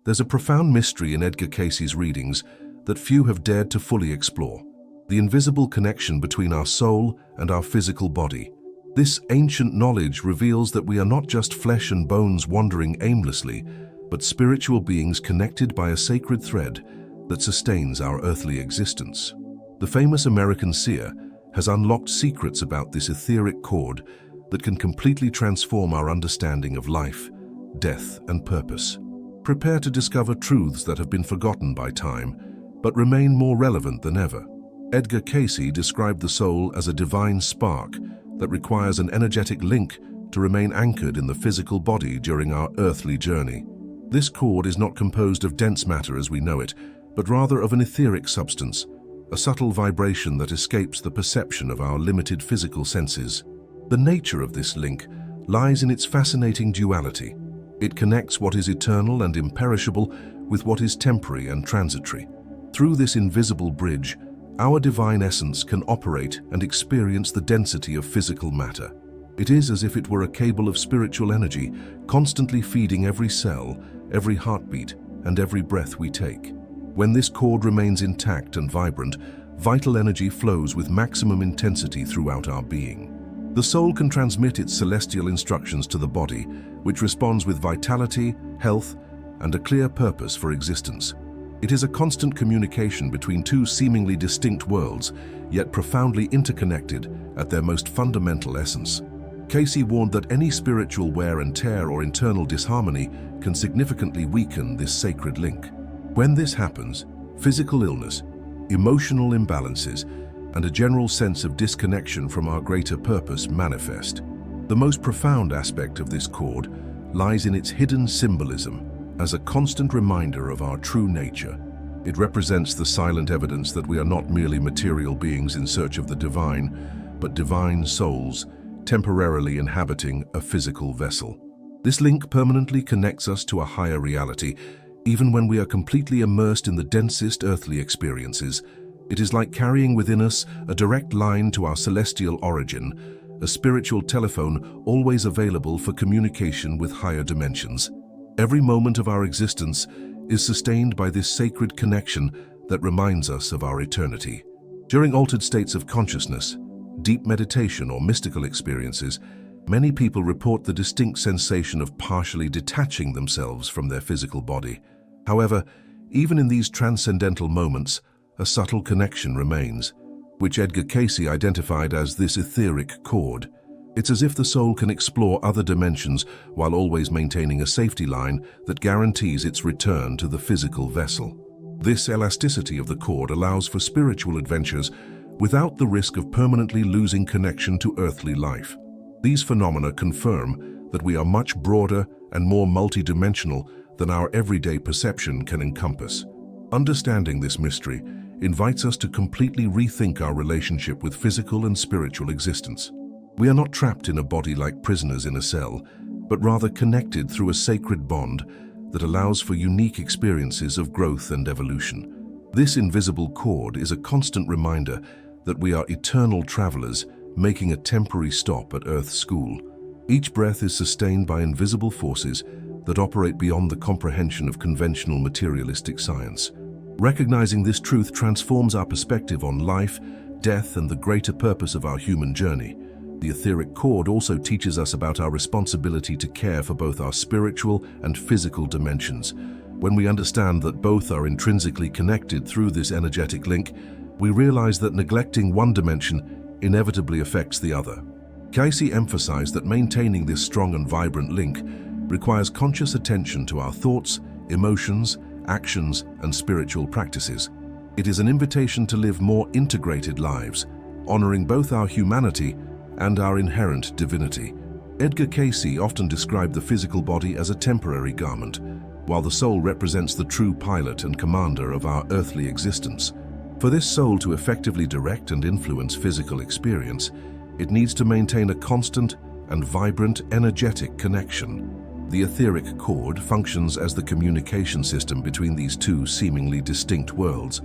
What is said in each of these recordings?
There's a profound mystery in Edgar Cayce's readings that few have dared to fully explore: the invisible connection between our soul and our physical body. This ancient knowledge reveals that we are not just flesh and bones wandering aimlessly, but spiritual beings connected by a sacred thread that sustains our earthly existence. The famous American seer has unlocked secrets about this etheric cord that can completely transform our understanding of life, death, and purpose. Prepare to discover truths that have been forgotten by time, but remain more relevant than ever. Edgar Cayce described the soul as a divine spark that requires an energetic link to remain anchored in the physical body during our earthly journey. This cord is not composed of dense matter as we know it, but rather of an etheric substance, a subtle vibration that escapes the perception of our limited physical senses. The nature of this link lies in its fascinating duality. It connects what is eternal and imperishable with what is temporary and transitory. Through this invisible bridge, our divine essence can operate and experience the density of physical matter. It is as if it were a cable of spiritual energy, constantly feeding every cell, every heartbeat, and every breath we take. When this cord remains intact and vibrant, vital energy flows with maximum intensity throughout our being. The soul can transmit its celestial instructions to the body, which responds with vitality, health, and a clear purpose for existence. It is a constant communication between two seemingly distinct worlds, yet profoundly interconnected at their most fundamental essence. Cayce warned that any spiritual wear and tear or internal disharmony can significantly weaken this sacred link. When this happens, physical illness, emotional imbalances, and a general sense of disconnection from our greater purpose manifest. The most profound aspect of this cord lies in its hidden symbolism as a constant reminder of our true nature. It represents the silent evidence that we are not merely material beings in search of the divine, but divine souls temporarily inhabiting a physical vessel. This link permanently connects us to a higher reality, even when we are completely immersed in the densest earthly experiences. It is like carrying within us a direct line to our celestial origin, a spiritual telephone always available for communication with higher dimensions. Every moment of our existence is sustained by this sacred connection that reminds us of our eternity. During altered states of consciousness, deep meditation or mystical experiences, many people report the distinct sensation of partially detaching themselves from their physical body. However, even in these transcendental moments, a subtle connection remains, which Edgar Cayce identified as this etheric cord. It's as if the soul can explore other dimensions while always maintaining a safety line that guarantees its return to the physical vessel. This elasticity of the cord allows for spiritual adventures without the risk of permanently losing connection to earthly life. These phenomena confirm that we are much broader and more multidimensional than our everyday perception can encompass. Understanding this mystery invites us to completely rethink our relationship with physical and spiritual existence. We are not trapped in a body like prisoners in a cell, but rather connected through a sacred bond that allows for unique experiences of growth and evolution. This invisible cord is a constant reminder that we are eternal travelers making a temporary stop at Earth's school. Each breath is sustained by invisible forces that operate beyond the comprehension of conventional materialistic science. Recognizing this truth transforms our perspective on life, death, and the greater purpose of our human journey. The etheric cord also teaches us about our responsibility to care for both our spiritual and physical dimensions. When we understand that both are intrinsically connected through this energetic link, we realize that neglecting one dimension inevitably affects the other. Cayce emphasized that maintaining this strong and vibrant link requires conscious attention to our thoughts, emotions, actions, and spiritual practices. It is an invitation to live more integrated lives, honoring both our humanity and our inherent divinity. Edgar Cayce often described the physical body as a temporary garment, while the soul represents the true pilot and commander of our earthly existence. For this soul to effectively direct and influence physical experience, it needs to maintain a constant and vibrant energetic connection. The etheric cord functions as the communication system between these two seemingly distinct worlds,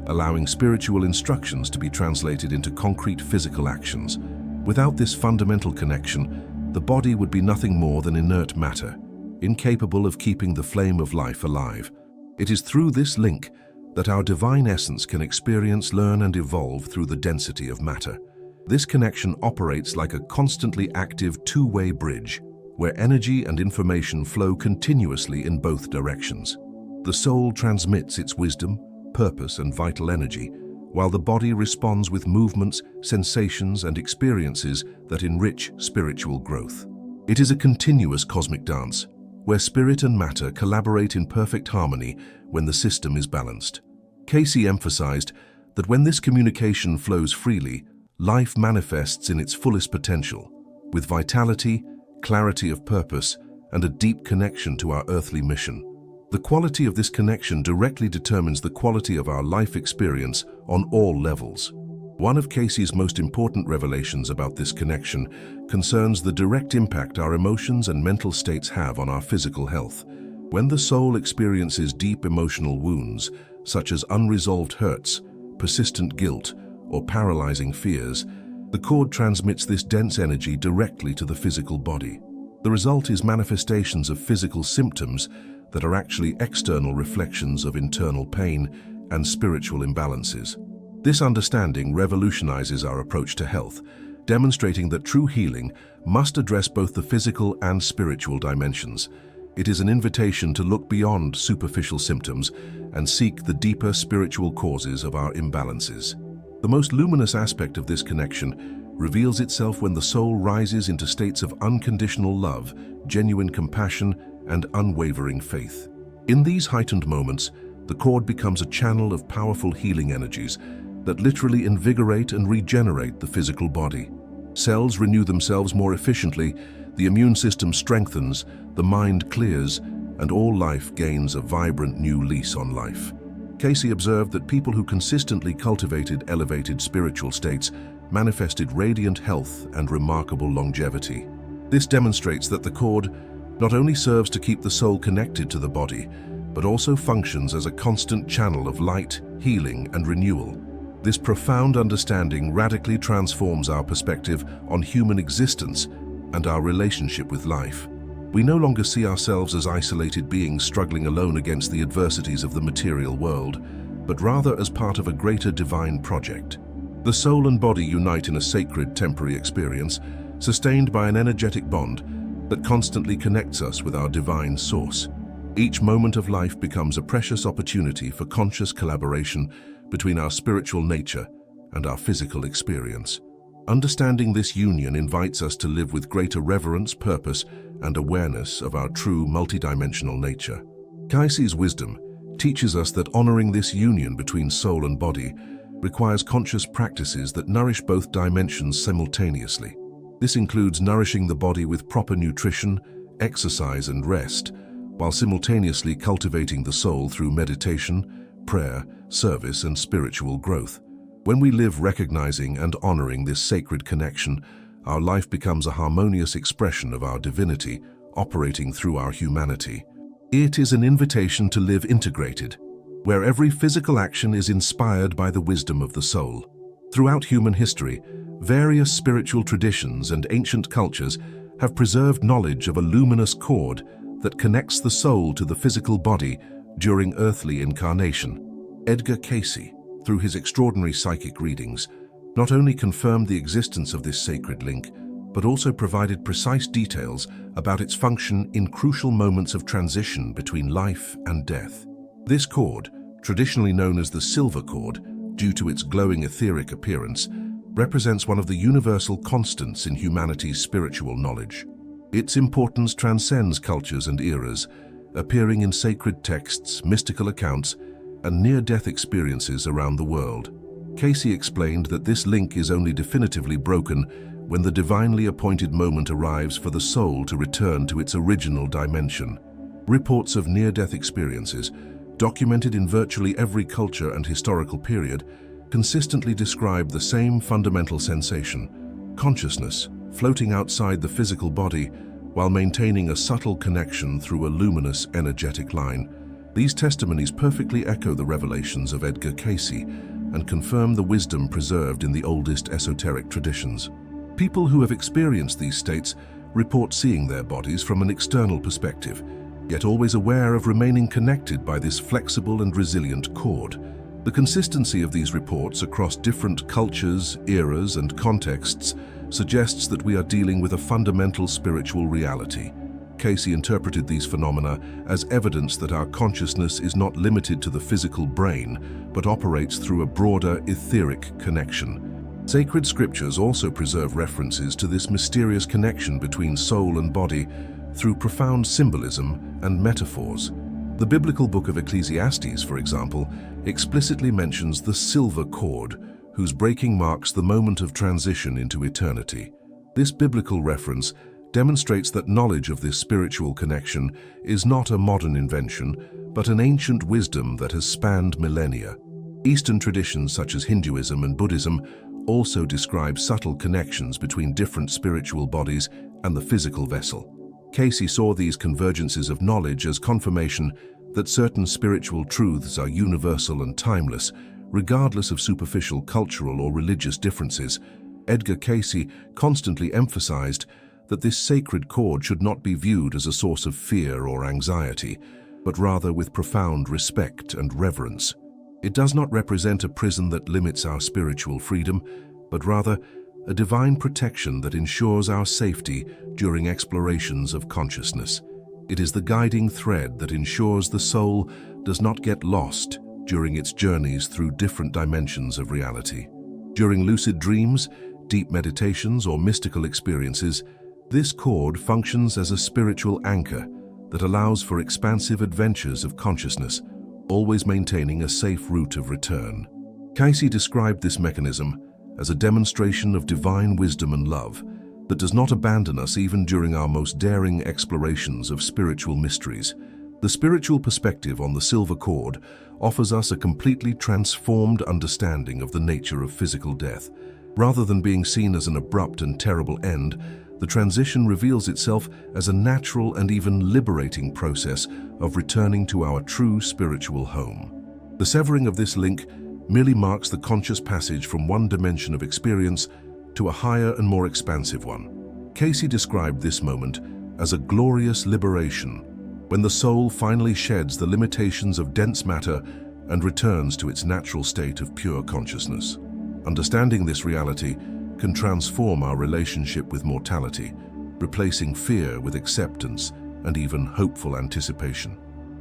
allowing spiritual instructions to be translated into concrete physical actions. Without this fundamental connection, the body would be nothing more than inert matter. incapable of keeping the flame of life alive. It is through this link that our divine essence can experience, learn, and evolve through the density of matter. This connection operates like a constantly active two-way bridge, where energy and information flow continuously in both directions. The soul transmits its wisdom, purpose, and vital energy, while the body responds with movements, sensations, and experiences that enrich spiritual growth. It is a continuous cosmic dance, where spirit and matter collaborate in perfect harmony when the system is balanced. Cayce emphasized that when this communication flows freely, life manifests in its fullest potential, with vitality, clarity of purpose, and a deep connection to our earthly mission. The quality of this connection directly determines the quality of our life experience on all levels. One of Cayce's most important revelations about this connection concerns the direct impact our emotions and mental states have on our physical health. When the soul experiences deep emotional wounds, such as unresolved hurts, persistent guilt, or paralyzing fears, the cord transmits this dense energy directly to the physical body. The result is manifestations of physical symptoms that are actually external reflections of internal pain and spiritual imbalances. This understanding revolutionizes our approach to health, demonstrating that true healing must address both the physical and spiritual dimensions. It is an invitation to look beyond superficial symptoms and seek the deeper spiritual causes of our imbalances. The most luminous aspect of this connection reveals itself when the soul rises into states of unconditional love, genuine compassion, and unwavering faith. In these heightened moments, the cord becomes a channel of powerful healing energies that literally invigorate and regenerate the physical body. Cells renew themselves more efficiently, the immune system strengthens, the mind clears, and all life gains a vibrant new lease on life. Cayce observed that people who consistently cultivated elevated spiritual states manifested radiant health and remarkable longevity. This demonstrates that the cord not only serves to keep the soul connected to the body, but also functions as a constant channel of light, healing, and renewal. This profound understanding radically transforms our perspective on human existence and our relationship with life. We no longer see ourselves as isolated beings struggling alone against the adversities of the material world, but rather as part of a greater divine project. The soul and body unite in a sacred temporary experience, sustained by an energetic bond that constantly connects us with our divine source. Each moment of life becomes a precious opportunity for conscious collaboration between our spiritual nature and our physical experience. Understanding this union invites us to live with greater reverence, purpose, and awareness of our true multidimensional nature. Cayce's wisdom teaches us that honoring this union between soul and body requires conscious practices that nourish both dimensions simultaneously. This includes nourishing the body with proper nutrition, exercise, and rest, while simultaneously cultivating the soul through meditation, prayer, service, and spiritual growth. When we live recognizing and honoring this sacred connection, our life becomes a harmonious expression of our divinity, operating through our humanity. It is an invitation to live integrated, where every physical action is inspired by the wisdom of the soul. Throughout human history, various spiritual traditions and ancient cultures have preserved knowledge of a luminous cord that connects the soul to the physical body during earthly incarnation. Edgar Cayce, through his extraordinary psychic readings, not only confirmed the existence of this sacred link, but also provided precise details about its function in crucial moments of transition between life and death. This cord, traditionally known as the silver cord, due to its glowing etheric appearance, represents one of the universal constants in humanity's spiritual knowledge. Its importance transcends cultures and eras, appearing in sacred texts, mystical accounts, and near-death experiences around the world. Cayce explained that this link is only definitively broken when the divinely appointed moment arrives for the soul to return to its original dimension. Reports of near-death experiences, documented in virtually every culture and historical period, consistently describe the same fundamental sensation: consciousness floating outside the physical body while maintaining a subtle connection through a luminous energetic line. These testimonies perfectly echo the revelations of Edgar Cayce and confirm the wisdom preserved in the oldest esoteric traditions. People who have experienced these states report seeing their bodies from an external perspective, yet always aware of remaining connected by this flexible and resilient cord. The consistency of these reports across different cultures, eras, and contexts suggests that we are dealing with a fundamental spiritual reality. Cayce interpreted these phenomena as evidence that our consciousness is not limited to the physical brain, but operates through a broader etheric connection. Sacred scriptures also preserve references to this mysterious connection between soul and body through profound symbolism and metaphors. The biblical book of Ecclesiastes, for example, explicitly mentions the silver cord, whose breaking marks the moment of transition into eternity. This biblical reference demonstrates that knowledge of this spiritual connection is not a modern invention, but an ancient wisdom that has spanned millennia. Eastern traditions such as Hinduism and Buddhism also describe subtle connections between different spiritual bodies and the physical vessel. Cayce saw these convergences of knowledge as confirmation that certain spiritual truths are universal and timeless, regardless of superficial cultural or religious differences. Edgar Cayce constantly emphasized that this sacred cord should not be viewed as a source of fear or anxiety, but rather with profound respect and reverence. It does not represent a prison that limits our spiritual freedom, but rather a divine protection that ensures our safety during explorations of consciousness. It is the guiding thread that ensures the soul does not get lost during its journeys through different dimensions of reality. During lucid dreams, deep meditations, or mystical experiences, this cord functions as a spiritual anchor that allows for expansive adventures of consciousness, always maintaining a safe route of return. Cayce described this mechanism as a demonstration of divine wisdom and love that does not abandon us even during our most daring explorations of spiritual mysteries. The spiritual perspective on the silver cord offers us a completely transformed understanding of the nature of physical death. Rather than being seen as an abrupt and terrible end, the transition reveals itself as a natural and even liberating process of returning to our true spiritual home. The severing of this link merely marks the conscious passage from one dimension of experience to a higher and more expansive one. Cayce described this moment as a glorious liberation, when the soul finally sheds the limitations of dense matter and returns to its natural state of pure consciousness. Understanding this reality can transform our relationship with mortality, replacing fear with acceptance and even hopeful anticipation.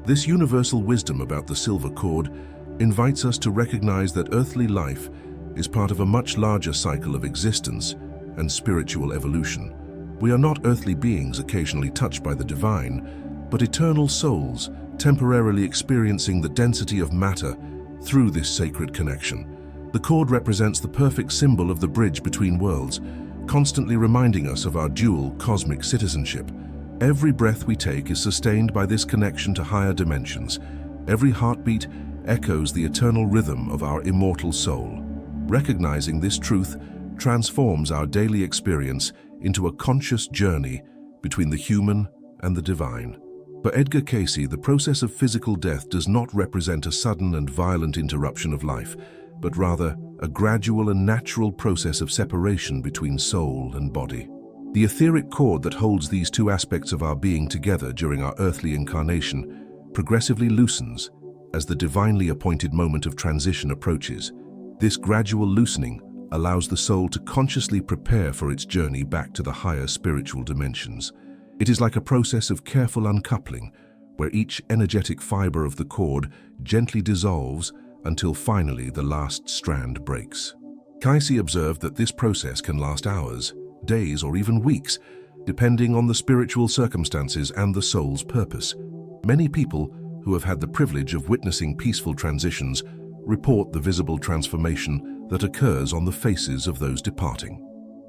This universal wisdom about the silver cord invites us to recognize that earthly life is part of a much larger cycle of existence and spiritual evolution. We are not earthly beings occasionally touched by the divine, but eternal souls temporarily experiencing the density of matter through this sacred connection. The cord represents the perfect symbol of the bridge between worlds, constantly reminding us of our dual cosmic citizenship. Every breath we take is sustained by this connection to higher dimensions. Every heartbeat echoes the eternal rhythm of our immortal soul. Recognizing this truth transforms our daily experience into a conscious journey between the human and the divine. For Edgar Cayce, the process of physical death does not represent a sudden and violent interruption of life, but rather a gradual and natural process of separation between soul and body. The etheric cord that holds these two aspects of our being together during our earthly incarnation progressively loosens as the divinely appointed moment of transition approaches. This gradual loosening allows the soul to consciously prepare for its journey back to the higher spiritual dimensions. It is like a process of careful uncoupling, where each energetic fiber of the cord gently dissolves until finally the last strand breaks. Cayce observed that this process can last hours, days, or even weeks, depending on the spiritual circumstances and the soul's purpose. Many people who have had the privilege of witnessing peaceful transitions report the visible transformation that occurs on the faces of those departing.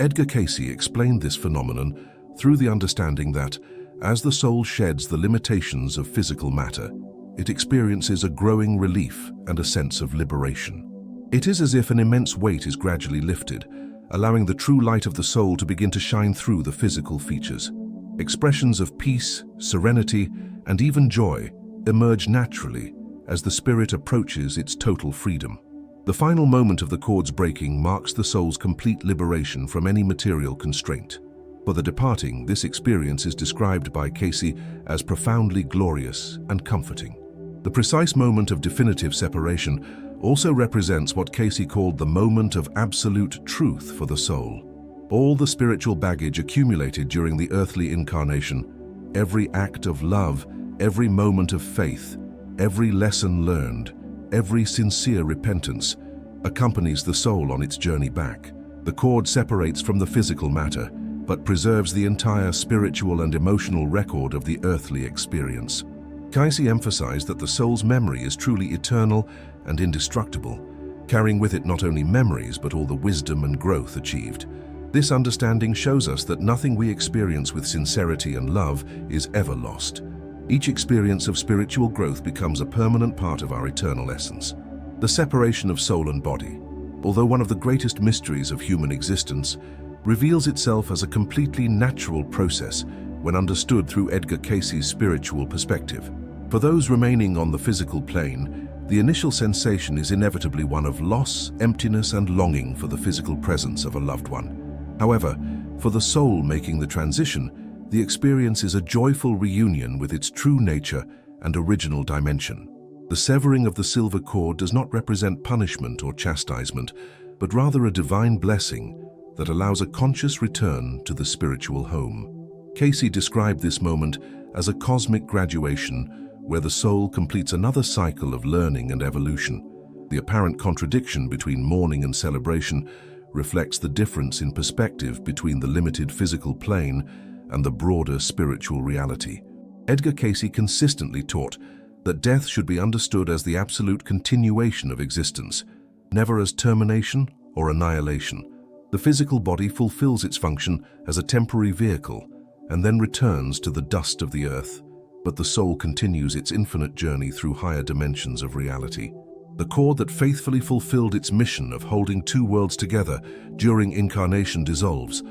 Edgar Cayce explained this phenomenon through the understanding that, as the soul sheds the limitations of physical matter, it experiences a growing relief and a sense of liberation. It is as if an immense weight is gradually lifted, allowing the true light of the soul to begin to shine through the physical features. Expressions of peace, serenity, and even joy emerge naturally as the spirit approaches its total freedom. The final moment of the cord's breaking marks the soul's complete liberation from any material constraint. For the departing, this experience is described by Cayce as profoundly glorious and comforting. The precise moment of definitive separation also represents what Cayce called the moment of absolute truth for the soul. All the spiritual baggage accumulated during the earthly incarnation, every act of love, every moment of faith, every lesson learned, every sincere repentance, accompanies the soul on its journey back. The cord separates from the physical matter, but preserves the entire spiritual and emotional record of the earthly experience. Cayce emphasized that the soul's memory is truly eternal and indestructible, carrying with it not only memories but all the wisdom and growth achieved. This understanding shows us that nothing we experience with sincerity and love is ever lost. Each experience of spiritual growth becomes a permanent part of our eternal essence. The separation of soul and body, although one of the greatest mysteries of human existence, reveals itself as a completely natural process when understood through Edgar Cayce's spiritual perspective. For those remaining on the physical plane, the initial sensation is inevitably one of loss, emptiness, and longing for the physical presence of a loved one. However, for the soul making the transition, the experience is a joyful reunion with its true nature and original dimension. The severing of the silver cord does not represent punishment or chastisement, but rather a divine blessing that allows a conscious return to the spiritual home. Cayce described this moment as a cosmic graduation where the soul completes another cycle of learning and evolution. The apparent contradiction between mourning and celebration reflects the difference in perspective between the limited physical plane and the broader spiritual reality. Edgar Cayce consistently taught that death should be understood as the absolute continuation of existence, never as termination or annihilation. The physical body fulfills its function as a temporary vehicle and then returns to the dust of the earth, but the soul continues its infinite journey through higher dimensions of reality. The cord that faithfully fulfilled its mission of holding two worlds together during incarnation dissolves,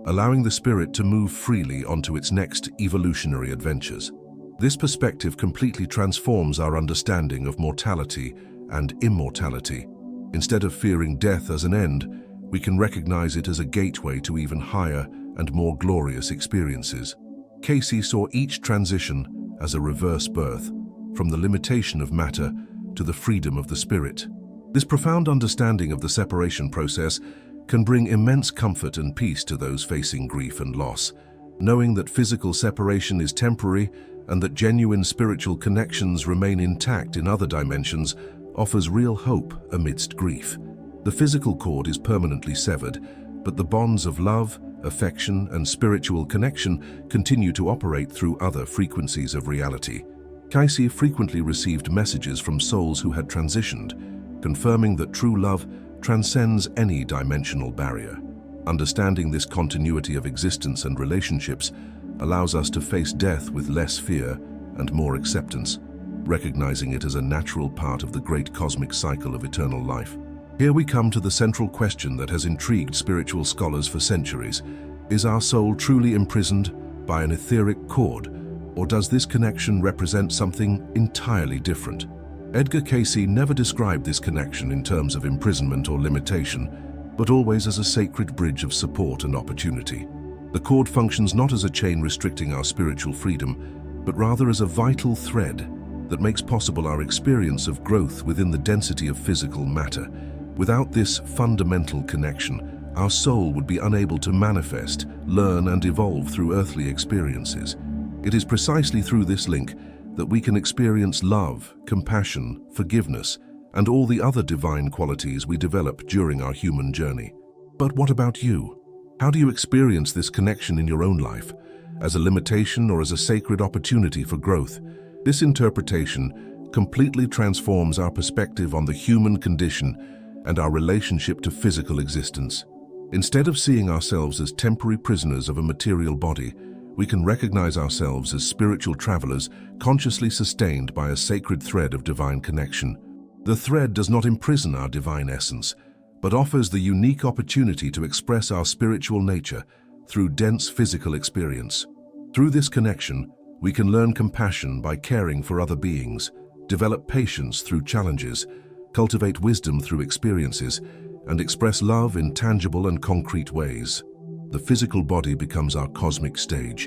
allowing the spirit to move freely onto its next evolutionary adventures. This perspective completely transforms our understanding of mortality and immortality. Instead of fearing death as an end, we can recognize it as a gateway to even higher and more glorious experiences. Cayce saw each transition as a reverse birth, from the limitation of matter to the freedom of the spirit. This profound understanding of the separation process can bring immense comfort and peace to those facing grief and loss, knowing that physical separation is temporary and that genuine spiritual connections remain intact in other dimensions offers real hope amidst grief. The physical cord is permanently severed, but the bonds of love, affection, and spiritual connection continue to operate through other frequencies of reality. Cayce frequently received messages from souls who had transitioned, confirming that true love transcends any dimensional barrier. Understanding this continuity of existence and relationships allows us to face death with less fear and more acceptance, recognizing it as a natural part of the great cosmic cycle of eternal life. Here we come to the central question that has intrigued spiritual scholars for centuries. Is our soul truly imprisoned by an etheric cord, or does this connection represent something entirely different? Edgar Cayce never described this connection in terms of imprisonment or limitation, but always as a sacred bridge of support and opportunity. The cord functions not as a chain restricting our spiritual freedom, but rather as a vital thread that makes possible our experience of growth within the density of physical matter. Without this fundamental connection, our soul would be unable to manifest, learn, and evolve through earthly experiences. It is precisely through this link that we can experience love, compassion, forgiveness, and all the other divine qualities we develop during our human journey. But what about you? How do you experience this connection in your own life? As a limitation or as a sacred opportunity for growth? This interpretation completely transforms our perspective on the human condition and our relationship to physical existence. Instead of seeing ourselves as temporary prisoners of a material body, we can recognize ourselves as spiritual travelers consciously sustained by a sacred thread of divine connection. The thread does not imprison our divine essence, but offers the unique opportunity to express our spiritual nature through dense physical experience. Through this connection, we can learn compassion by caring for other beings, develop patience through challenges, cultivate wisdom through experiences, and express love in tangible and concrete ways. The physical body becomes our cosmic stage,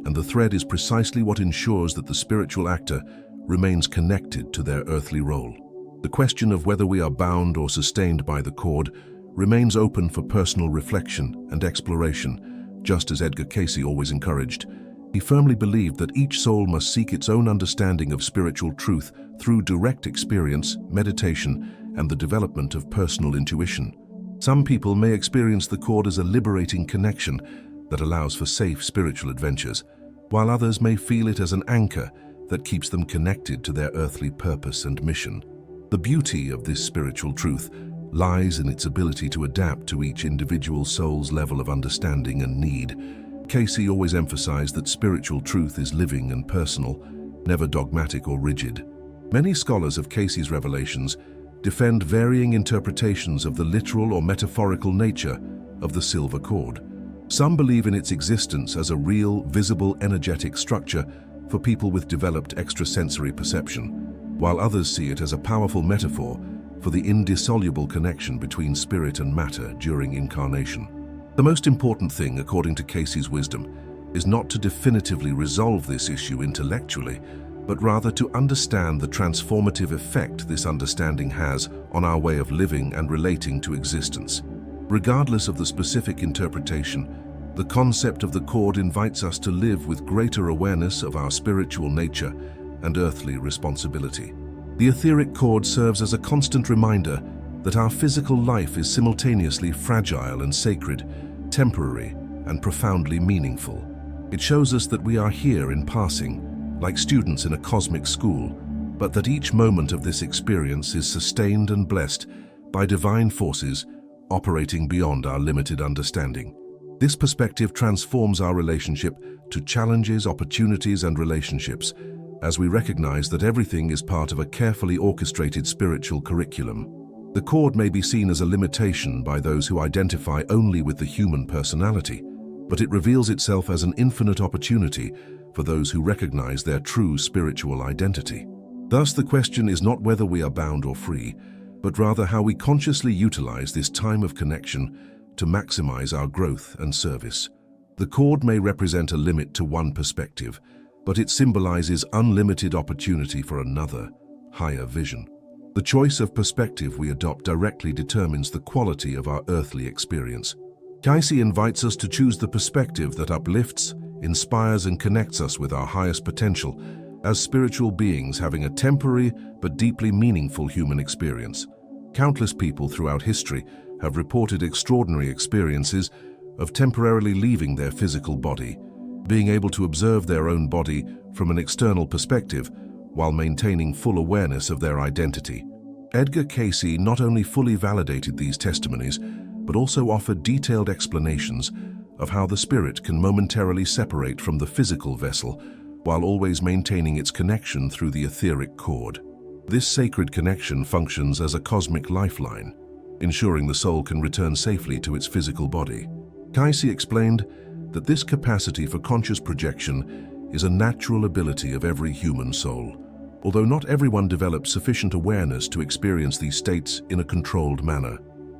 and the thread is precisely what ensures that the spiritual actor remains connected to their earthly role. The question of whether we are bound or sustained by the cord remains open for personal reflection and exploration, just as Edgar Cayce always encouraged. He firmly believed that each soul must seek its own understanding of spiritual truth through direct experience, meditation, and the development of personal intuition. Some people may experience the cord as a liberating connection that allows for safe spiritual adventures, while others may feel it as an anchor that keeps them connected to their earthly purpose and mission. The beauty of this spiritual truth lies in its ability to adapt to each individual soul's level of understanding and need. Cayce always emphasized that spiritual truth is living and personal, never dogmatic or rigid. Many scholars of Cayce's revelations defend varying interpretations of the literal or metaphorical nature of the silver cord. Some believe in its existence as a real, visible, energetic structure for people with developed extrasensory perception, while others see it as a powerful metaphor for the indissoluble connection between spirit and matter during incarnation. The most important thing, according to Cayce's wisdom, is not to definitively resolve this issue intellectually, but rather to understand the transformative effect this understanding has on our way of living and relating to existence. Regardless of the specific interpretation, the concept of the cord invites us to live with greater awareness of our spiritual nature and earthly responsibility. The etheric cord serves as a constant reminder that our physical life is simultaneously fragile and sacred, temporary and profoundly meaningful. It shows us that we are here in passing, like students in a cosmic school, but that each moment of this experience is sustained and blessed by divine forces operating beyond our limited understanding. This perspective transforms our relationship to challenges, opportunities, and relationships, as we recognize that everything is part of a carefully orchestrated spiritual curriculum. The cord may be seen as a limitation by those who identify only with the human personality, but it reveals itself as an infinite opportunity for those who recognize their true spiritual identity. Thus, the question is not whether we are bound or free, but rather how we consciously utilize this time of connection to maximize our growth and service. The cord may represent a limit to one perspective, but it symbolizes unlimited opportunity for another, higher vision. The choice of perspective we adopt directly determines the quality of our earthly experience. Cayce invites us to choose the perspective that uplifts, inspires, and connects us with our highest potential as spiritual beings having a temporary but deeply meaningful human experience. Countless people throughout history have reported extraordinary experiences of temporarily leaving their physical body, being able to observe their own body from an external perspective while maintaining full awareness of their identity. Edgar Cayce not only fully validated these testimonies, but also offered detailed explanations of how the spirit can momentarily separate from the physical vessel while always maintaining its connection through the etheric cord. This sacred connection functions as a cosmic lifeline, ensuring the soul can return safely to its physical body. Cayce explained that this capacity for conscious projection is a natural ability of every human soul, although not everyone develops sufficient awareness to experience these states in a controlled manner.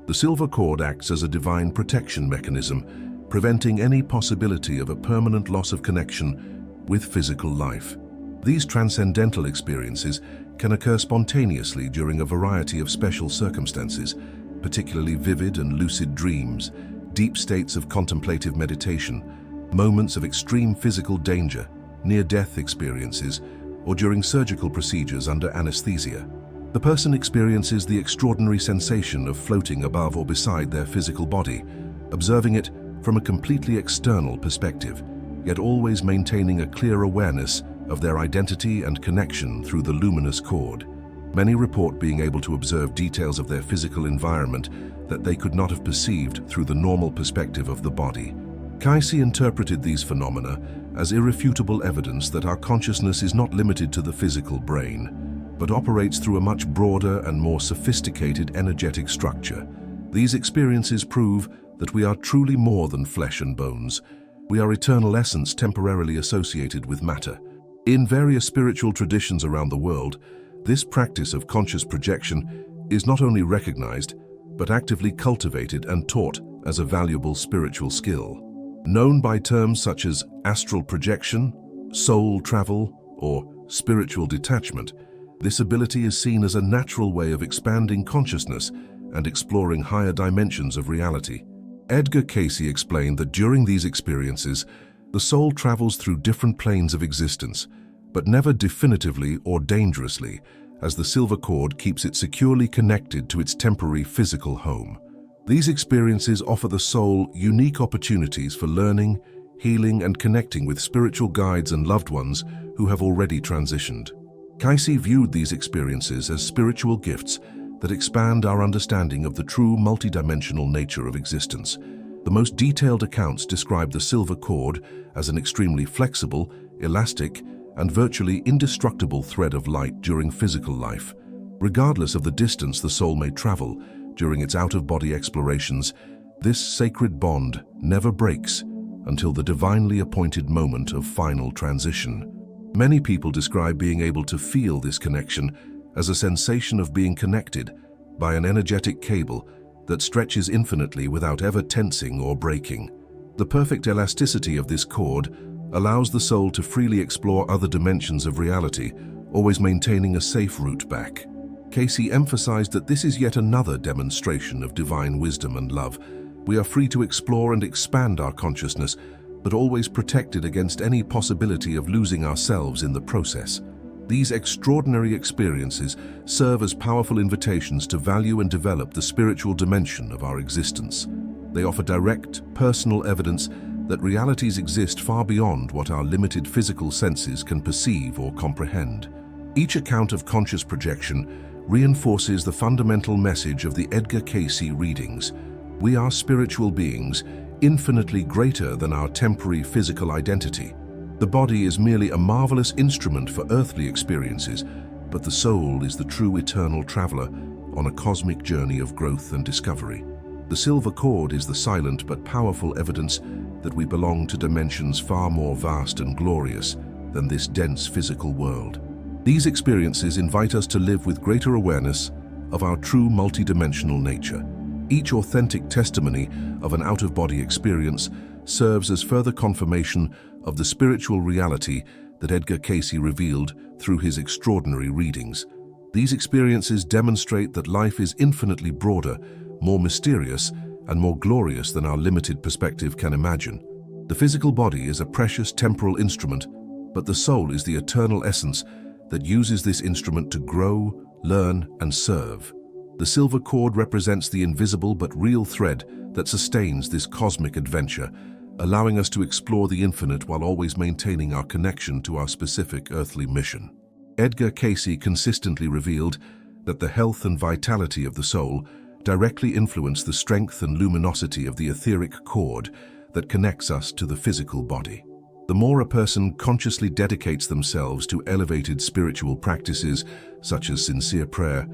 The silver cord acts as a divine protection mechanism, preventing any possibility of a permanent loss of connection with physical life. These transcendental experiences can occur spontaneously during a variety of special circumstances, particularly vivid and lucid dreams, deep states of contemplative meditation, moments of extreme physical danger, near-death experiences, or during surgical procedures under anesthesia. The person experiences the extraordinary sensation of floating above or beside their physical body, observing it from a completely external perspective, yet always maintaining a clear awareness of their identity and connection through the luminous cord. Many report being able to observe details of their physical environment that they could not have perceived through the normal perspective of the body. Cayce interpreted these phenomena as irrefutable evidence that our consciousness is not limited to the physical brain, but operates through a much broader and more sophisticated energetic structure. These experiences prove that we are truly more than flesh and bones. We are eternal essence temporarily associated with matter. In various spiritual traditions around the world, this practice of conscious projection is not only recognized, but actively cultivated and taught as a valuable spiritual skill. Known by terms such as astral projection, soul travel, or spiritual detachment, this ability is seen as a natural way of expanding consciousness and exploring higher dimensions of reality. Edgar Cayce explained that during these experiences, the soul travels through different planes of existence, but never definitively or dangerously, as the silver cord keeps it securely connected to its temporary physical home. These experiences offer the soul unique opportunities for learning, healing, and connecting with spiritual guides and loved ones who have already transitioned. Cayce viewed these experiences as spiritual gifts that expand our understanding of the true multidimensional nature of existence. The most detailed accounts describe the silver cord as an extremely flexible, elastic, and virtually indestructible thread of light during physical life. Regardless of the distance the soul may travel during its out-of-body explorations, this sacred bond never breaks until the divinely appointed moment of final transition. Many people describe being able to feel this connection as a sensation of being connected by an energetic cable that stretches infinitely without ever tensing or breaking. The perfect elasticity of this cord allows the soul to freely explore other dimensions of reality, always maintaining a safe route back. Cayce emphasized that this is yet another demonstration of divine wisdom and love. We are free to explore and expand our consciousness, but always protected against any possibility of losing ourselves in the process. These extraordinary experiences serve as powerful invitations to value and develop the spiritual dimension of our existence. They offer direct, personal evidence that realities exist far beyond what our limited physical senses can perceive or comprehend. Each account of conscious projection reinforces the fundamental message of the Edgar Cayce readings. We are spiritual beings, infinitely greater than our temporary physical identity. The body is merely a marvelous instrument for earthly experiences, but the soul is the true eternal traveler on a cosmic journey of growth and discovery. The silver cord is the silent but powerful evidence that we belong to dimensions far more vast and glorious than this dense physical world. These experiences invite us to live with greater awareness of our true multidimensional nature. Each authentic testimony of an out-of-body experience serves as further confirmation of the spiritual reality that Edgar Cayce revealed through his extraordinary readings. These experiences demonstrate that life is infinitely broader, more mysterious, and more glorious than our limited perspective can imagine. The physical body is a precious temporal instrument, but the soul is the eternal essence that uses this instrument to grow, learn, and serve. The silver cord represents the invisible but real thread that sustains this cosmic adventure, allowing us to explore the infinite while always maintaining our connection to our specific earthly mission. Edgar Cayce consistently revealed that the health and vitality of the soul directly influence the strength and luminosity of the etheric cord that connects us to the physical body. The more a person consciously dedicates themselves to elevated spiritual practices such as sincere prayer,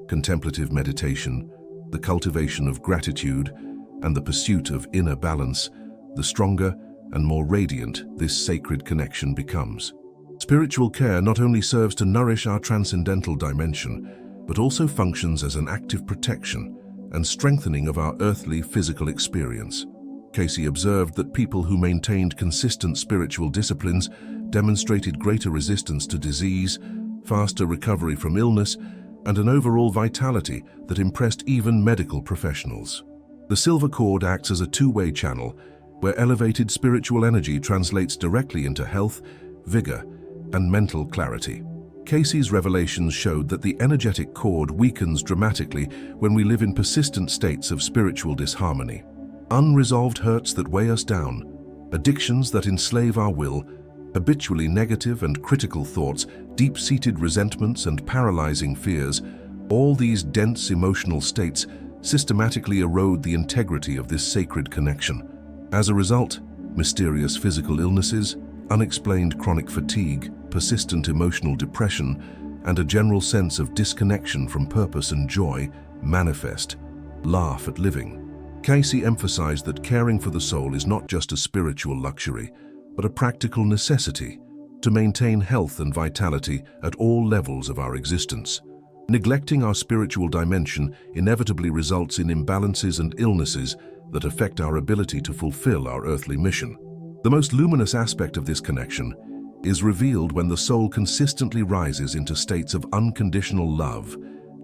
contemplative meditation, the cultivation of gratitude, and the pursuit of inner balance, the stronger and more radiant this sacred connection becomes. Spiritual care not only serves to nourish our transcendental dimension, but also functions as an active protection and strengthening of our earthly physical experience. Cayce observed that people who maintained consistent spiritual disciplines demonstrated greater resistance to disease, faster recovery from illness, and an overall vitality that impressed even medical professionals. The silver cord acts as a two-way channel where elevated spiritual energy translates directly into health, vigor, and mental clarity. Cayce's revelations showed that the energetic cord weakens dramatically when we live in persistent states of spiritual disharmony. Unresolved hurts that weigh us down, addictions that enslave our will, habitually negative and critical thoughts, deep-seated resentments and paralyzing fears, all these dense emotional states systematically erode the integrity of this sacred connection. As a result, mysterious physical illnesses, unexplained chronic fatigue, persistent emotional depression, and a general sense of disconnection from purpose and joy manifest. Laugh at living. Cayce emphasized that caring for the soul is not just a spiritual luxury, but a practical necessity to maintain health and vitality at all levels of our existence. Neglecting our spiritual dimension inevitably results in imbalances and illnesses that affect our ability to fulfill our earthly mission. The most luminous aspect of this connection is revealed when the soul consistently rises into states of unconditional love,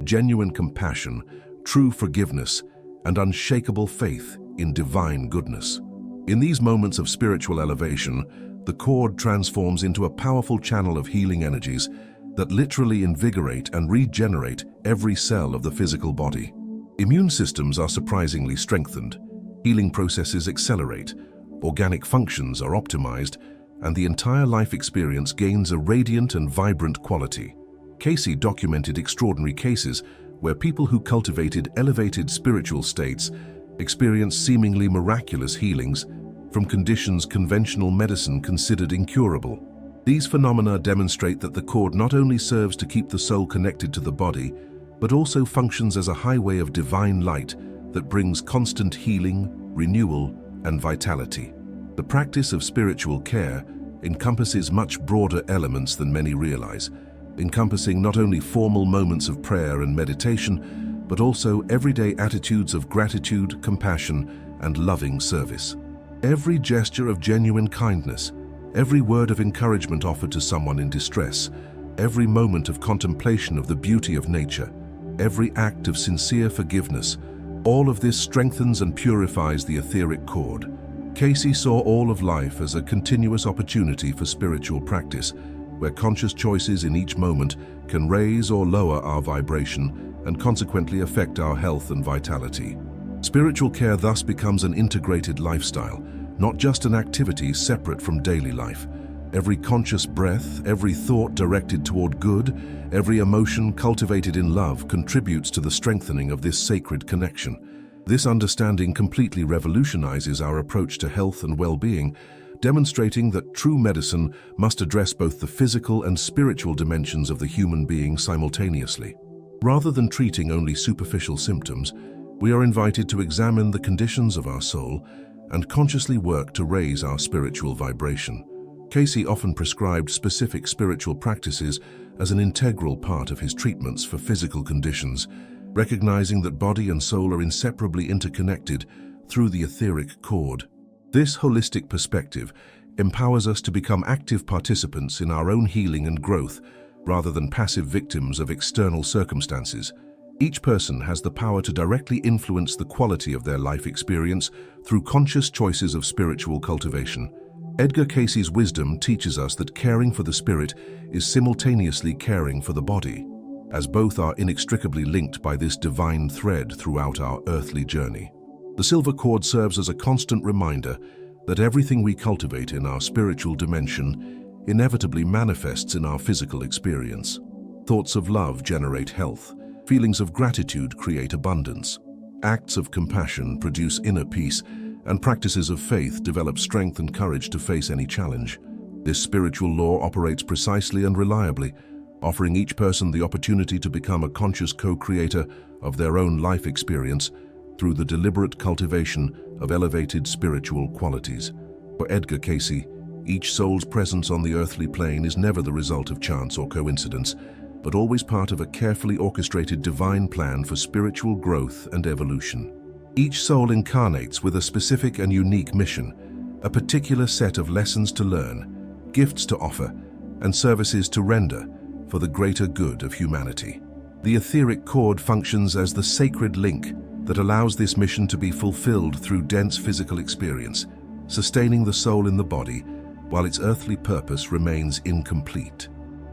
genuine compassion, true forgiveness, and unshakable faith in divine goodness. In these moments of spiritual elevation, the cord transforms into a powerful channel of healing energies that literally invigorate and regenerate every cell of the physical body. Immune systems are surprisingly strengthened, healing processes accelerate, organic functions are optimized, and the entire life experience gains a radiant and vibrant quality. Cayce documented extraordinary cases where people who cultivated elevated spiritual states experienced seemingly miraculous healings from conditions conventional medicine considered incurable. These phenomena demonstrate that the cord not only serves to keep the soul connected to the body, but also functions as a highway of divine light that brings constant healing, renewal, and vitality. The practice of spiritual care encompasses much broader elements than many realize, encompassing not only formal moments of prayer and meditation, but also everyday attitudes of gratitude, compassion, and loving service. Every gesture of genuine kindness, every word of encouragement offered to someone in distress, every moment of contemplation of the beauty of nature, every act of sincere forgiveness, all of this strengthens and purifies the etheric cord. Cayce saw all of life as a continuous opportunity for spiritual practice, where conscious choices in each moment can raise or lower our vibration and consequently affect our health and vitality. Spiritual care thus becomes an integrated lifestyle, not just an activity separate from daily life. Every conscious breath, every thought directed toward good, every emotion cultivated in love contributes to the strengthening of this sacred connection. This understanding completely revolutionizes our approach to health and well-being, demonstrating that true medicine must address both the physical and spiritual dimensions of the human being simultaneously. Rather than treating only superficial symptoms, we are invited to examine the conditions of our soul and consciously work to raise our spiritual vibration. Cayce often prescribed specific spiritual practices as an integral part of his treatments for physical conditions, recognizing that body and soul are inseparably interconnected through the etheric cord. This holistic perspective empowers us to become active participants in our own healing and growth, rather than passive victims of external circumstances. Each person has the power to directly influence the quality of their life experience through conscious choices of spiritual cultivation. Edgar Cayce's wisdom teaches us that caring for the spirit is simultaneously caring for the body, as both are inextricably linked by this divine thread throughout our earthly journey. The silver cord serves as a constant reminder that everything we cultivate in our spiritual dimension inevitably manifests in our physical experience. Thoughts of love generate health, feelings of gratitude create abundance, acts of compassion produce inner peace, and practices of faith develop strength and courage to face any challenge. This spiritual law operates precisely and reliably, offering each person the opportunity to become a conscious co-creator of their own life experience through the deliberate cultivation of elevated spiritual qualities. For Edgar Cayce, each soul's presence on the earthly plane is never the result of chance or coincidence, but always part of a carefully orchestrated divine plan for spiritual growth and evolution. Each soul incarnates with a specific and unique mission, a particular set of lessons to learn, gifts to offer, and services to render for the greater good of humanity. The etheric cord functions as the sacred link that allows this mission to be fulfilled through dense physical experience, sustaining the soul in the body while its earthly purpose remains incomplete.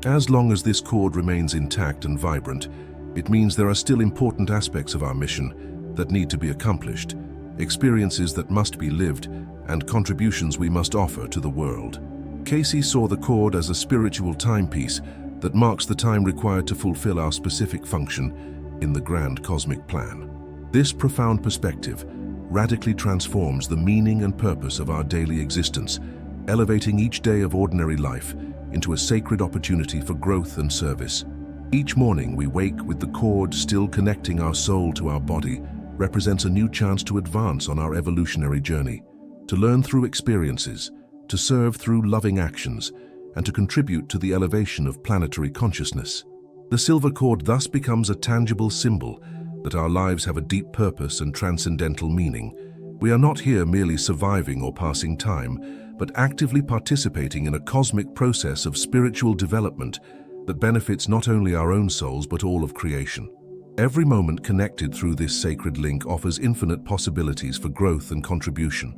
As long as this cord remains intact and vibrant, it means there are still important aspects of our mission that need to be accomplished, experiences that must be lived, and contributions we must offer to the world. Cayce saw the cord as a spiritual timepiece that marks the time required to fulfill our specific function in the grand cosmic plan. This profound perspective radically transforms the meaning and purpose of our daily existence, elevating each day of ordinary life into a sacred opportunity for growth and service. Each morning we wake with the cord still connecting our soul to our body represents a new chance to advance on our evolutionary journey, to learn through experiences, to serve through loving actions, and to contribute to the elevation of planetary consciousness. The silver cord thus becomes a tangible symbol that our lives have a deep purpose and transcendental meaning, We are not here merely surviving or passing time, but actively participating in a cosmic process of spiritual development that benefits not only our own souls but all of creation. Every moment connected through this sacred link offers infinite possibilities for growth and contribution.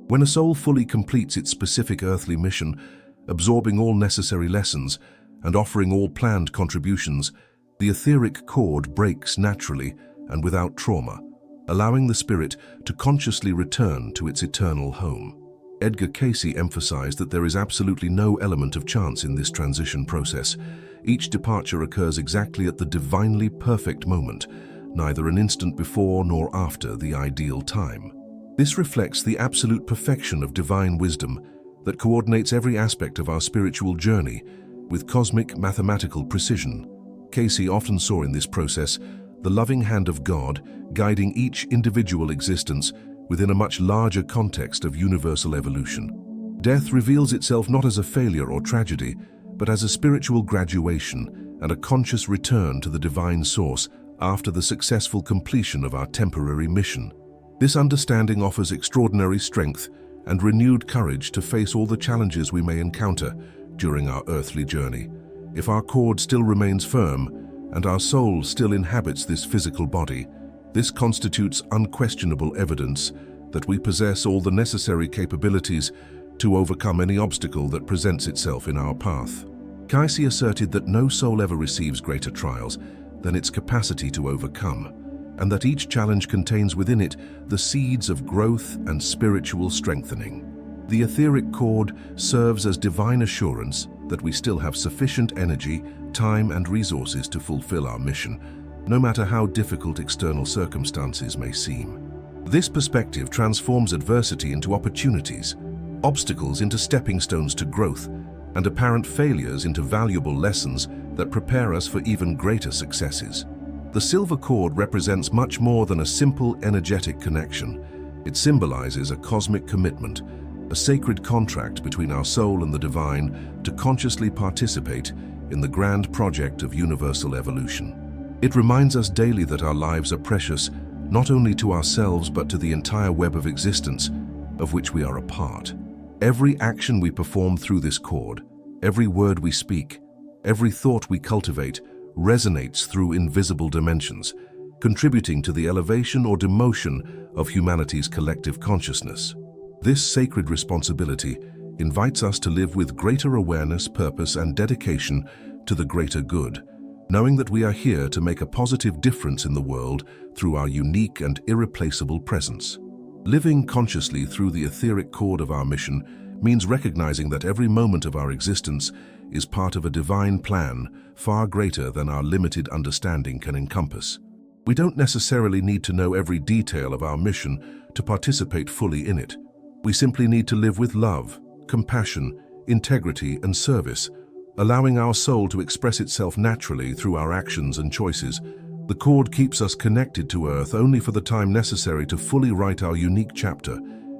When a soul fully completes its specific earthly mission, absorbing all necessary lessons and offering all planned contributions, the etheric cord breaks naturally and without trauma, allowing the spirit to consciously return to its eternal home. Edgar Cayce emphasized that there is absolutely no element of chance in this transition process. Each departure occurs exactly at the divinely perfect moment, neither an instant before nor after the ideal time. This reflects the absolute perfection of divine wisdom that coordinates every aspect of our spiritual journey with cosmic mathematical precision. Cayce often saw in this process the loving hand of God guiding each individual existence within a much larger context of universal evolution. Death reveals itself not as a failure or tragedy, but as a spiritual graduation and a conscious return to the divine source after the successful completion of our temporary mission. This understanding offers extraordinary strength and renewed courage to face all the challenges we may encounter during our earthly journey. If our cord still remains firm and our soul still inhabits this physical body, this constitutes unquestionable evidence that we possess all the necessary capabilities to overcome any obstacle that presents itself in our path. Cayce asserted that no soul ever receives greater trials than its capacity to overcome, and that each challenge contains within it the seeds of growth and spiritual strengthening. The etheric cord serves as divine assurance that we still have sufficient energy, time, and resources to fulfill our mission, no matter how difficult external circumstances may seem. This perspective transforms adversity into opportunities, obstacles into stepping stones to growth, and apparent failures into valuable lessons that prepare us for even greater successes. The silver cord represents much more than a simple energetic connection. It symbolizes a cosmic commitment, a sacred contract between our soul and the divine to consciously participate in the grand project of universal evolution. It reminds us daily that our lives are precious, not only to ourselves but to the entire web of existence of which we are a part. Every action we perform through this cord, every word we speak, every thought we cultivate resonates through invisible dimensions, contributing to the elevation or demotion of humanity's collective consciousness. This sacred responsibility invites us to live with greater awareness, purpose, and dedication to the greater good, knowing that we are here to make a positive difference in the world through our unique and irreplaceable presence. Living consciously through the etheric cord of our mission means recognizing that every moment of our existence is part of a divine plan far greater than our limited understanding can encompass. We don't necessarily need to know every detail of our mission to participate fully in it. We simply need to live with love, compassion, integrity, and service, allowing our soul to express itself naturally through our actions and choices. The cord keeps us connected to Earth only for the time necessary to fully write our unique chapter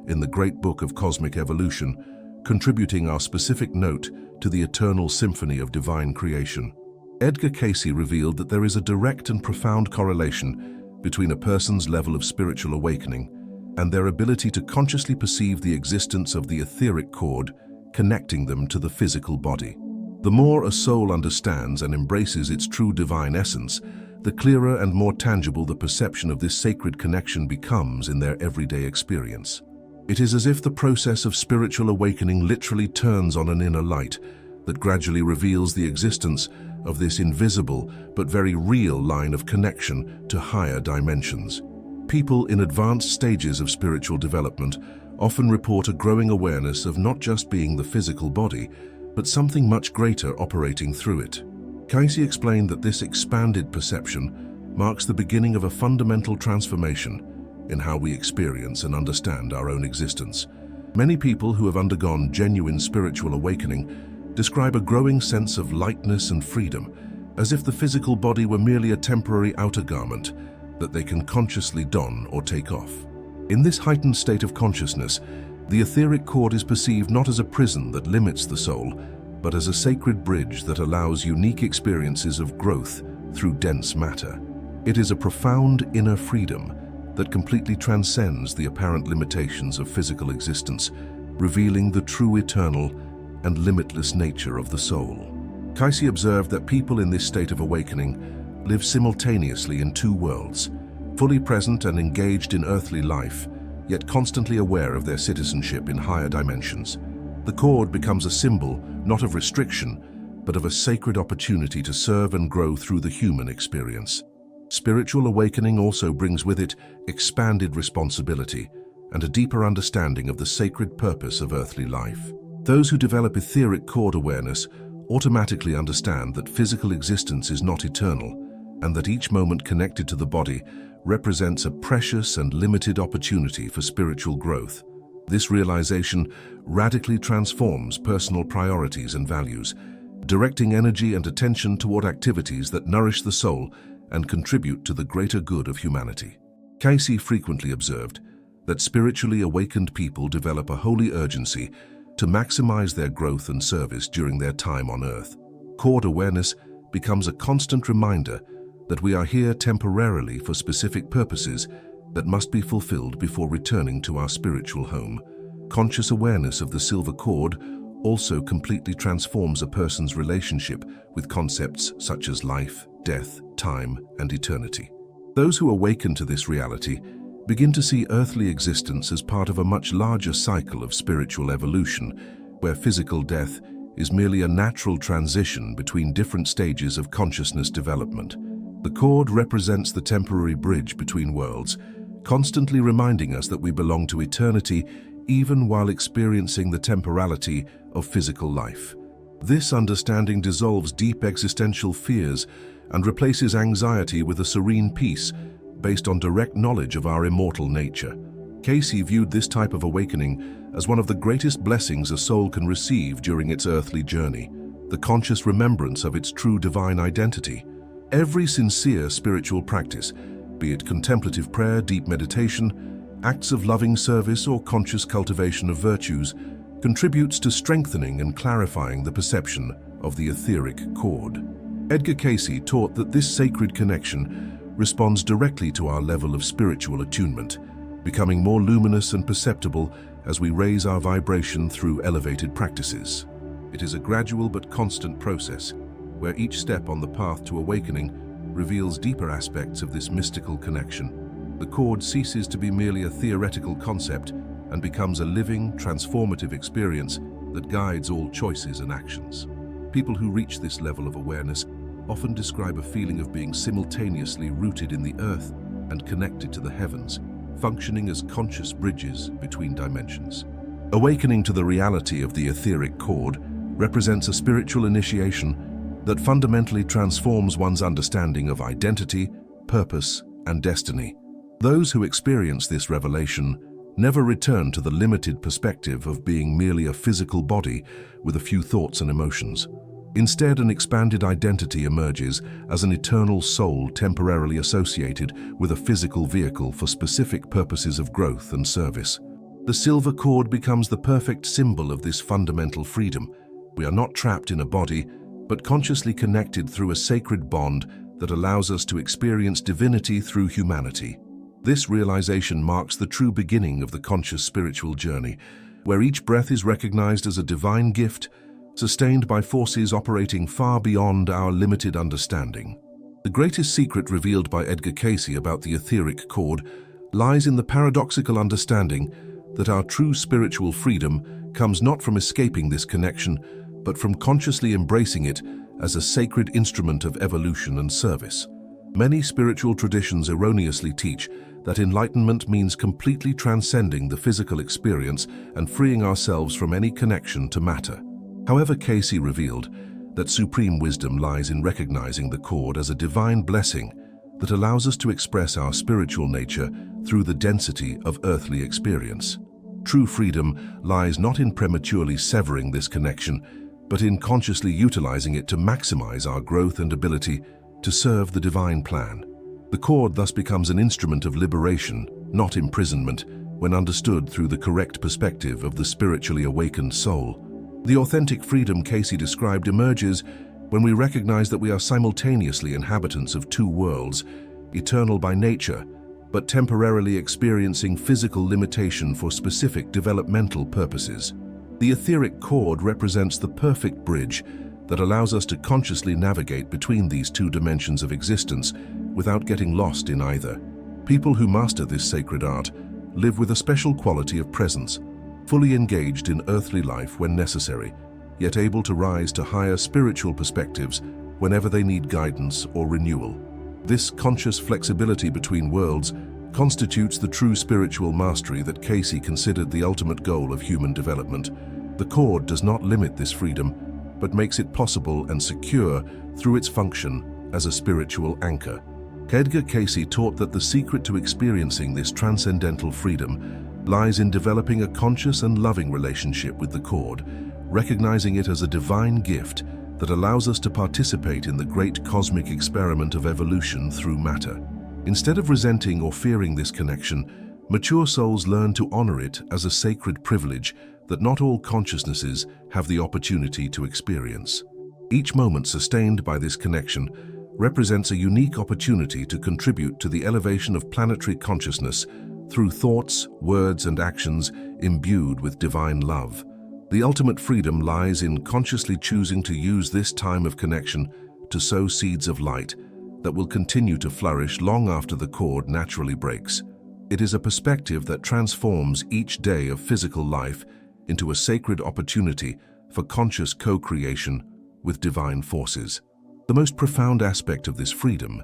in the great book of cosmic evolution, contributing our specific note to the eternal symphony of divine creation. Edgar Cayce revealed that there is a direct and profound correlation between a person's level of spiritual awakening and their ability to consciously perceive the existence of the etheric cord connecting them to the physical body. The more a soul understands and embraces its true divine essence, the clearer and more tangible the perception of this sacred connection becomes in their everyday experience. It is as if the process of spiritual awakening literally turns on an inner light that gradually reveals the existence of this invisible but very real line of connection to higher dimensions. People in advanced stages of spiritual development often report a growing awareness of not just being the physical body, but something much greater operating through it. Cayce explained that this expanded perception marks the beginning of a fundamental transformation in how we experience and understand our own existence. Many people who have undergone genuine spiritual awakening describe a growing sense of lightness and freedom, as if the physical body were merely a temporary outer garment that they can consciously don or take off. In this heightened state of consciousness, the etheric cord is perceived not as a prison that limits the soul, but as a sacred bridge that allows unique experiences of growth through dense matter. It is a profound inner freedom that completely transcends the apparent limitations of physical existence, revealing the true eternal and limitless nature of the soul. Cayce observed that people in this state of awakening live simultaneously in two worlds, fully present and engaged in earthly life, yet constantly aware of their citizenship in higher dimensions. The cord becomes a symbol not of restriction, but of a sacred opportunity to serve and grow through the human experience. Spiritual awakening also brings with it expanded responsibility and a deeper understanding of the sacred purpose of earthly life. Those who develop etheric cord awareness automatically understand that physical existence is not eternal, and that each moment connected to the body represents a precious and limited opportunity for spiritual growth. This realization radically transforms personal priorities and values, directing energy and attention toward activities that nourish the soul and contribute to the greater good of humanity. Cayce frequently observed that spiritually awakened people develop a holy urgency to maximize their growth and service during their time on Earth. Cord awareness becomes a constant reminder that we are here temporarily for specific purposes that must be fulfilled before returning to our spiritual home. Conscious awareness of the silver cord also completely transforms a person's relationship with concepts such as life, death, time, and eternity. Those who awaken to this reality begin to see earthly existence as part of a much larger cycle of spiritual evolution, where physical death is merely a natural transition between different stages of consciousness development. The cord represents the temporary bridge between worlds, constantly reminding us that we belong to eternity even while experiencing the temporality of physical life. This understanding dissolves deep existential fears and replaces anxiety with a serene peace based on direct knowledge of our immortal nature. Cayce viewed this type of awakening as one of the greatest blessings a soul can receive during its earthly journey, the conscious remembrance of its true divine identity. Every sincere spiritual practice, be it contemplative prayer, deep meditation, acts of loving service, or conscious cultivation of virtues, contributes to strengthening and clarifying the perception of the etheric cord. Edgar Cayce taught that this sacred connection responds directly to our level of spiritual attunement, becoming more luminous and perceptible as we raise our vibration through elevated practices. It is a gradual but constant process, where each step on the path to awakening reveals deeper aspects of this mystical connection. The cord ceases to be merely a theoretical concept and becomes a living, transformative experience that guides all choices and actions. People who reach this level of awareness often describe a feeling of being simultaneously rooted in the earth and connected to the heavens, functioning as conscious bridges between dimensions. Awakening to the reality of the etheric cord represents a spiritual initiation that fundamentally transforms one's understanding of identity, purpose, and destiny. Those who experience this revelation never return to the limited perspective of being merely a physical body with a few thoughts and emotions. Instead, an expanded identity emerges as an eternal soul temporarily associated with a physical vehicle for specific purposes of growth and service. The silver cord becomes the perfect symbol of this fundamental freedom. We are not trapped in a body, but consciously connected through a sacred bond that allows us to experience divinity through humanity. This realization marks the true beginning of the conscious spiritual journey, where each breath is recognized as a divine gift, sustained by forces operating far beyond our limited understanding. The greatest secret revealed by Edgar Cayce about the etheric cord lies in the paradoxical understanding that our true spiritual freedom comes not from escaping this connection, but from consciously embracing it as a sacred instrument of evolution and service. Many spiritual traditions erroneously teach that enlightenment means completely transcending the physical experience and freeing ourselves from any connection to matter. However, Cayce revealed that supreme wisdom lies in recognizing the cord as a divine blessing that allows us to express our spiritual nature through the density of earthly experience. True freedom lies not in prematurely severing this connection, but in consciously utilizing it to maximize our growth and ability to serve the divine plan. The cord thus becomes an instrument of liberation, not imprisonment, when understood through the correct perspective of the spiritually awakened soul. The authentic freedom Cayce described emerges when we recognize that we are simultaneously inhabitants of two worlds, eternal by nature, but temporarily experiencing physical limitation for specific developmental purposes. The etheric cord represents the perfect bridge that allows us to consciously navigate between these two dimensions of existence without getting lost in either. People who master this sacred art live with a special quality of presence, fully engaged in earthly life when necessary, yet able to rise to higher spiritual perspectives whenever they need guidance or renewal. This conscious flexibility between worlds constitutes the true spiritual mastery that Cayce considered the ultimate goal of human development. The cord does not limit this freedom, but makes it possible and secure through its function as a spiritual anchor. Edgar Cayce taught that the secret to experiencing this transcendental freedom lies in developing a conscious and loving relationship with the cord, recognizing it as a divine gift that allows us to participate in the great cosmic experiment of evolution through matter. Instead of resenting or fearing this connection, mature souls learn to honor it as a sacred privilege that not all consciousnesses have the opportunity to experience. Each moment sustained by this connection represents a unique opportunity to contribute to the elevation of planetary consciousness through thoughts, words, and actions imbued with divine love. The ultimate freedom lies in consciously choosing to use this time of connection to sow seeds of light that will continue to flourish long after the cord naturally breaks. It is a perspective that transforms each day of physical life into a sacred opportunity for conscious co-creation with divine forces. The most profound aspect of this freedom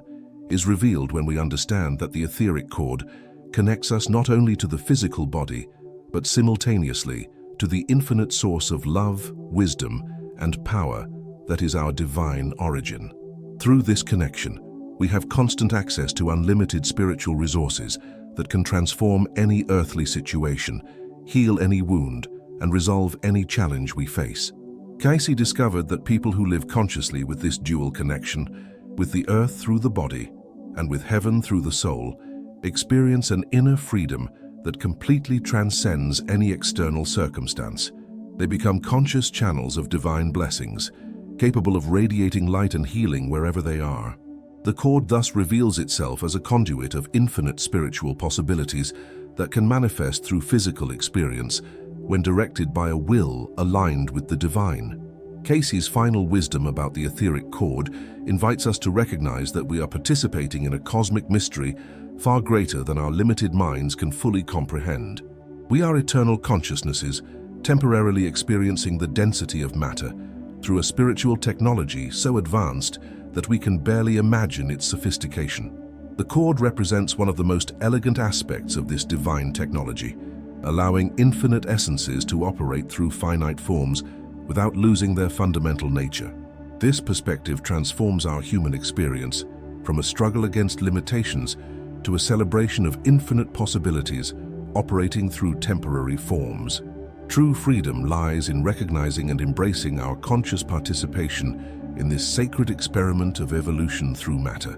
is revealed when we understand that the etheric cord connects us not only to the physical body, but simultaneously to the infinite source of love, wisdom, and power that is our divine origin. Through this connection, we have constant access to unlimited spiritual resources that can transform any earthly situation, heal any wound, and resolve any challenge we face. Cayce discovered that people who live consciously with this dual connection, with the earth through the body and with heaven through the soul, experience an inner freedom that completely transcends any external circumstance. They become conscious channels of divine blessings, capable of radiating light and healing wherever they are. The cord thus reveals itself as a conduit of infinite spiritual possibilities that can manifest through physical experience when directed by a will aligned with the divine. Cayce's final wisdom about the etheric cord invites us to recognize that we are participating in a cosmic mystery far greater than our limited minds can fully comprehend. We are eternal consciousnesses, temporarily experiencing the density of matter through a spiritual technology so advanced that we can barely imagine its sophistication. The cord represents one of the most elegant aspects of this divine technology, allowing infinite essences to operate through finite forms without losing their fundamental nature. This perspective transforms our human experience from a struggle against limitations to a celebration of infinite possibilities operating through temporary forms. True freedom lies in recognizing and embracing our conscious participation in this sacred experiment of evolution through matter.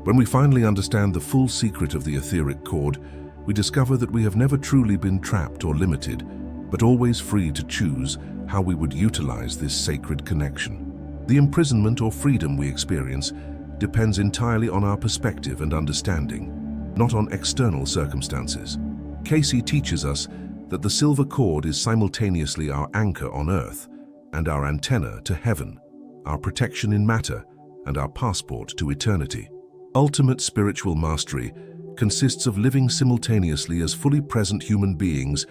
When we finally understand the full secret of the etheric cord, we discover that we have never truly been trapped or limited, but always free to choose how we would utilize this sacred connection. The imprisonment or freedom we experience depends entirely on our perspective and understanding, not on external circumstances. Cayce teaches us that the silver cord is simultaneously our anchor on earth and our antenna to heaven, our protection in matter, and our passport to eternity. Ultimate spiritual mastery consists of living simultaneously as fully present human beings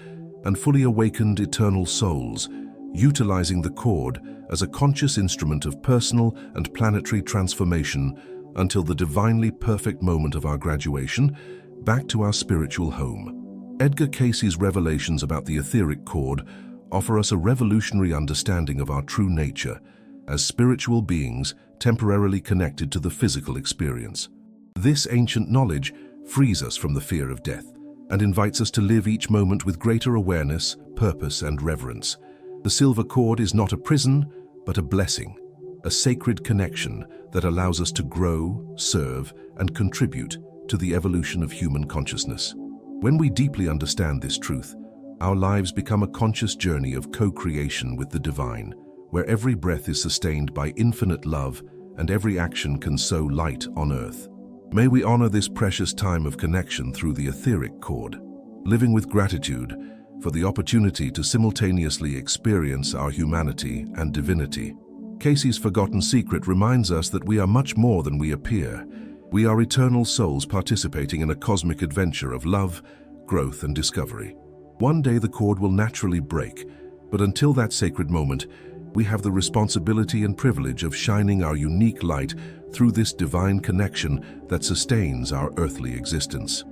and fully awakened eternal souls, utilizing the cord as a conscious instrument of personal and planetary transformation until the divinely perfect moment of our graduation back to our spiritual home. Edgar Cayce's revelations about the etheric cord offer us a revolutionary understanding of our true nature as spiritual beings temporarily connected to the physical experience. This ancient knowledge frees us from the fear of death and invites us to live each moment with greater awareness, purpose, and reverence. The silver cord is not a prison, but a blessing, a sacred connection that allows us to grow, serve, and contribute to the evolution of human consciousness. When we deeply understand this truth, our lives become a conscious journey of co-creation with the divine, where every breath is sustained by infinite love and every action can sow light on earth. May we honor this precious time of connection through the etheric chord, living with gratitude for the opportunity to simultaneously experience our humanity and divinity. Cayce's forgotten secret reminds us that we are much more than we appear. We are eternal souls participating in a cosmic adventure of love, growth, and discovery. One day the cord will naturally break, but until that sacred moment, we have the responsibility and privilege of shining our unique light through this divine connection that sustains our earthly existence.